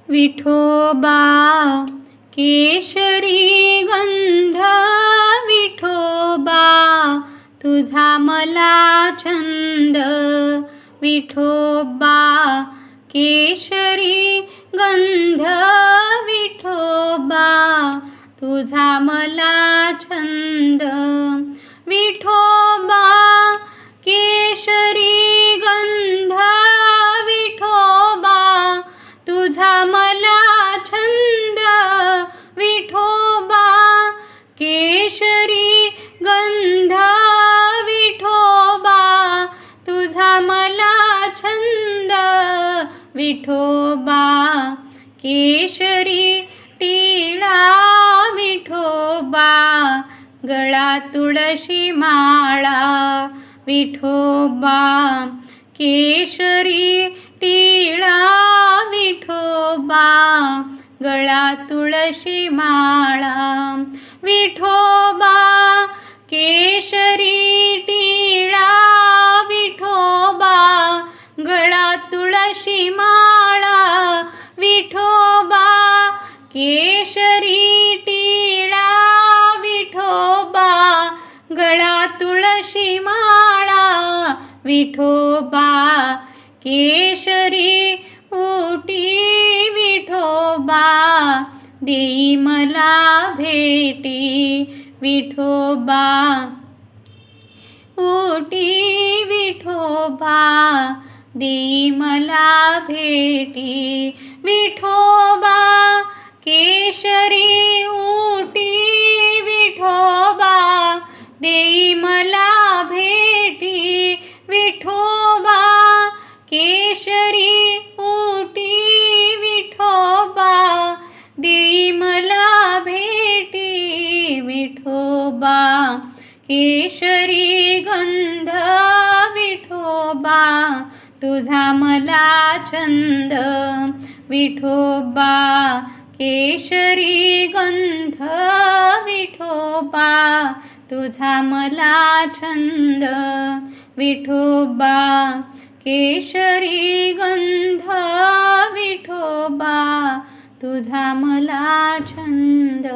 विठोबा केशरी गंध, विठोबा तुझा मला छंद. विठोबा केशरी गंध, विठोबा तुझा मला छंद. विठोबा केशरी गंध, विठोबा तुझा मला छंद. विठोबा केशरी गंध, विठोबा तुझा मला छंद. विठोबा केशरी टिळा, विठोबा गळा तुळशी माळा. विठोबा केशरी टिळा, विठोबा गळा तुळशी माळा. विठोबा केशरी टिळा, विठोबा गळा तुळशी माळा. विठोबा केशरी टिळा, विठोबा गळा तुळशी माळा. विठोबा केशरी ओटी, विठोबा देई मला भेटी. विठोबा ओटी, विठोबा देई मला भेटी. विठोबा केशरी ओटी, विठोबा देई मला भेटी. विठोबा केशरी ओटी, विठोबा देई मला भेटी. विठोबा केशरी गंध, विठोबा तुझा मला छंद. विठोबा केशरी गंध, विठोबा तुझा मला छंद. विठोबा केशरी गंध, विठोबा तुझा मला छंद.